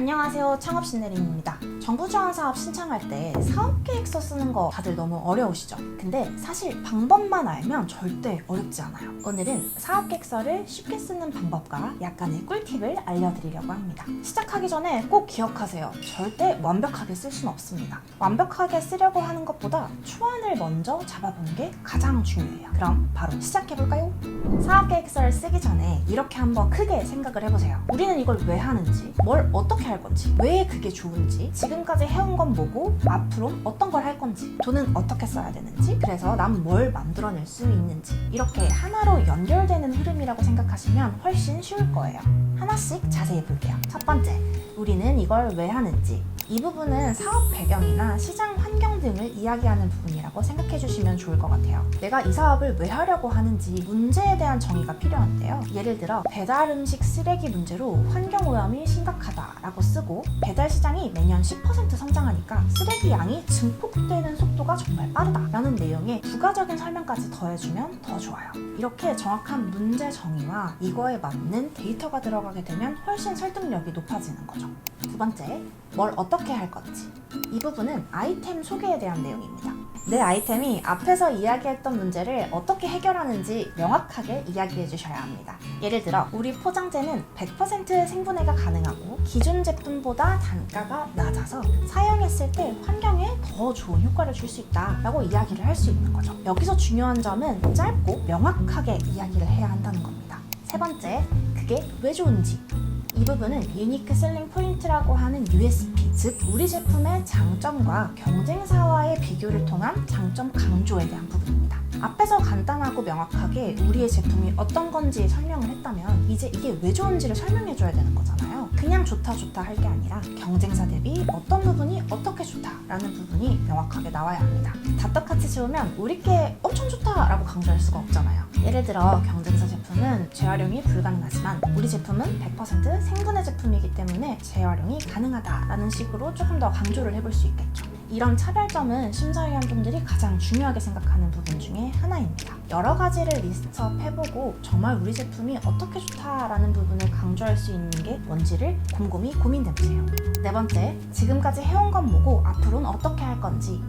안녕하세요, 창업신내림입니다. 정부 지원 사업 신청할 때 사업계획서 쓰는 거 다들 너무 어려우시죠? 근데 사실 방법만 알면 절대 어렵지 않아요. 오늘은 사업계획서를 쉽게 쓰는 방법과 약간의 꿀팁을 알려드리려고 합니다. 시작하기 전에 꼭 기억하세요. 절대 완벽하게 쓸 수는 없습니다. 완벽하게 쓰려고 하는 것보다 초안을 먼저 잡아보는 게 가장 중요해요. 그럼 바로 시작해볼까요? 사업계획서를 쓰기 전에 이렇게 한번 크게 생각을 해보세요. 우리는 이걸 왜 하는지, 뭘 어떻게 할 건지, 왜 그게 좋은지, 지금까지 해온 건 뭐고 앞으로 어떤 걸 할 건지, 돈은 어떻게 써야 되는지, 그래서 난 뭘 만들어낼 수 있는지, 이렇게 하나로 연결되는 흐름이라고 생각하시면 훨씬 쉬울 거예요. 하나씩 자세히 볼게요. 첫 번째, 우리는 이걸 왜 하는지. 이 부분은 사업 배경이나 시장 환경 등을 이야기하는 부분이라고 생각해 주시면 좋을 것 같아요. 내가 이 사업을 왜 하려고 하는지 문제에 대한 정의가 필요한데요. 예를 들어 배달 음식 쓰레기 문제로 환경오염이 심각하다라고 쓰고 배달 시장이 매년 10% 성장하니까 쓰레기 양이 증폭되는 속도가 정말 빠르다라는 내용의 부가적인 설명까지 더해주면 더 좋아요. 이렇게 정확한 문제 정의와 이거에 맞는 데이터가 들어가게 되면 훨씬 설득력이 높아지는 거죠. 두 번째, 뭘 어떻게 할 건지. 이 부분은 아이템 소개에 대한 내용입니다. 내 아이템이 앞에서 이야기했던 문제를 어떻게 해결하는지 명확하게 이야기해 주셔야 합니다. 예를 들어 우리 포장재는 100% 생분해가 가능하고 기존 제품보다 단가가 낮아서 사용했을 때 환경에 더 좋은 효과를 줄 수 있다 라고 이야기를 할 수 있는 거죠. 여기서 중요한 점은 짧고 명확하게 이야기를 해야 한다는 겁니다. 세 번째, 그게 왜 좋은지. 이 부분은 유니크 셀링 포인트라고 하는 USP, 즉 우리 제품의 장점과 경쟁사와의 비교를 통한 장점 강조에 대한 부분입니다. 앞에서 간단하고 명확하게 우리의 제품이 어떤 건지 설명을 했다면 이제 이게 왜 좋은지를 설명해줘야 되는 거잖아요. 그냥 좋다 할 게 아니라 경쟁사 대비 어떤 부분이 어떻게 좋다라는 부분이 명확하게 나와야 합니다. 다 똑같이 지우면 우리 게 엄청 좋다라고 강조할 수가 없잖아요. 예를 들어 경쟁사 제품은 재활용이 불가능하지만 우리 제품은 100% 생분해 제품이기 때문에 재활용이 가능하다라는 식으로 조금 더 강조를 해볼 수 있겠죠. 이런 차별점은 심사위원분들이 가장 중요하게 생각하는 부분 중에 하나입니다. 여러 가지를 리스트업 해보고 정말 우리 제품이 어떻게 좋다라는 부분을 강조할 수 있는 게 뭔지를 곰곰이 고민해보세요. 네 번째, 지금까지 해온 건 뭐고 앞으로는 어떻게 할 건지.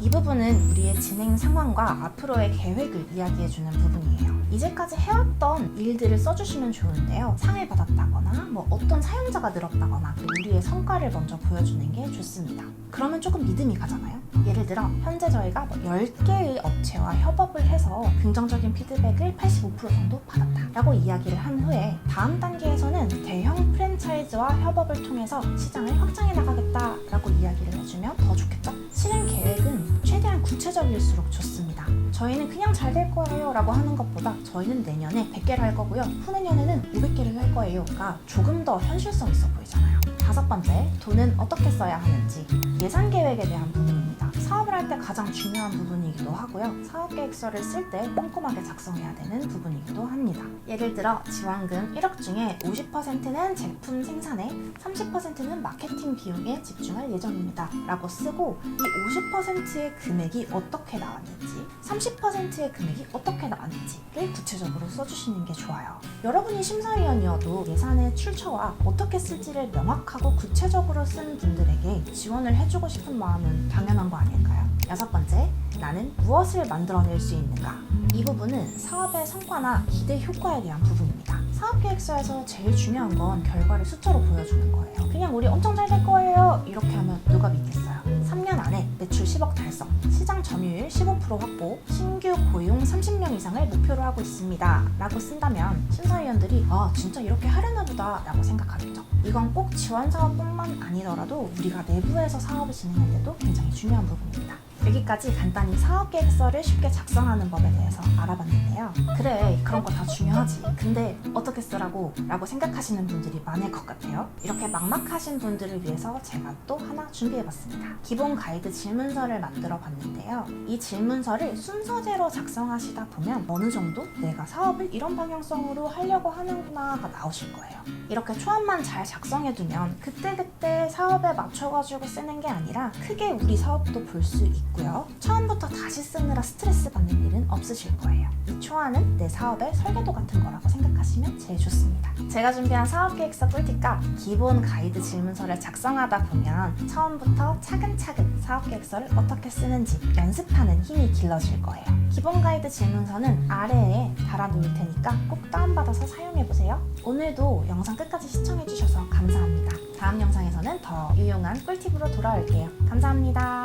이 부분은 우리의 진행 상황과 앞으로의 계획을 이야기해주는 부분이에요. 이제까지 해왔던 일들을 써주시면 좋은데요. 상을 받았다거나 어떤 사용자가 늘었다거나 우리의 성과를 먼저 보여주는 게 좋습니다. 그러면 조금 믿음이 가잖아요. 예를 들어 현재 저희가 10개의 업체와 협업을 해서 긍정적인 피드백을 85% 정도 받았다 라고 이야기를 한 후에 다음 단계에서는 대형 프랜차이즈와 협업을 통해서 시장을 확장해 나가겠다 라고 이야기를 해주면 더 좋겠죠? 실행 계획은 최대한 구체적일수록 좋습니다. 저희는 그냥 잘 될 거예요 라고 하는 것보다 저희는 내년에 100개를 할 거고요, 후내년에는 500개를 할 거예요가 조금 더 현실성 있어 보이잖아요. 다섯 번째, 돈은 어떻게 써야 하는지. 예산 계획에 대한 부분입니다. 사업을 할 때 가장 중요한 부분이기도 하고요. 사업계획서를 쓸 때 꼼꼼하게 작성해야 되는 부분이기도 합니다. 예를 들어 지원금 1억 중에 50%는 제품 생산에, 30%는 마케팅 비용에 집중할 예정입니다 라고 쓰고 이 50%의 금액이 어떻게 나왔는지, 30%의 금액이 어떻게 나왔는지를 구체적으로 써주시는 게 좋아요. 여러분이 심사위원이어도 예산의 출처와 어떻게 쓸지를 명확하고 구체적으로 쓴 분들에게 지원을 해주고 싶은 마음은 당연한 거 아닐까요? 여섯 번째, 나는 무엇을 만들어낼 수 있는가? 이 부분은 사업의 성과나 기대 효과에 대한 부분입니다. 사업계획서에서 제일 중요한 건 결과를 숫자로 보여주는 거예요. 그냥 우리 엄청 잘 될 거예요 이렇게 하면 누가 믿겠어요? 3년 안에 매출 10억 달성, 시장 점유율 15% 확보, 신규 고용 30명 이상을 목표로 하고 있습니다 라고 쓴다면 심사위원들이 진짜 이렇게 하려나 보다 라고 생각하겠죠. 이건 꼭 지원사업뿐만 아니더라도 우리가 내부에서 사업을 진행할 때도 굉장히 중요한 부분입니다. 여기까지 간단히 사업계획서를 쉽게 작성하는 법에 대해서 알아봤는데요. 그래, 그런 거 다 중요하지. 근데 어떻게 쓰라고? 라고 생각하시는 분들이 많을 것 같아요. 이렇게 막막하신 분들을 위해서 제가 또 하나 준비해봤습니다. 기본 가이드 질문서를 만들어 봤는데요. 이 질문서를 순서대로 작성하시다 보면 어느 정도 내가 사업을 이런 방향성으로 하려고 하는구나가 나오실 거예요. 이렇게 초안만 잘 작성해두면 그때그때 사업에 맞춰가지고 쓰는 게 아니라 크게 우리 사업도 볼 수 있고 없고요. 처음부터 다시 쓰느라 스트레스 받는 일은 없으실 거예요. 이 초안은 내 사업의 설계도 같은 거라고 생각하시면 제일 좋습니다. 제가 준비한 사업계획서 꿀팁과 기본 가이드 질문서를 작성하다 보면 처음부터 차근차근 사업계획서를 어떻게 쓰는지 연습하는 힘이 길러질 거예요. 기본 가이드 질문서는 아래에 달아놓을 테니까 꼭 다운받아서 사용해보세요. 오늘도 영상 끝까지 시청해주셔서 감사합니다. 다음 영상에서는 더 유용한 꿀팁으로 돌아올게요. 감사합니다.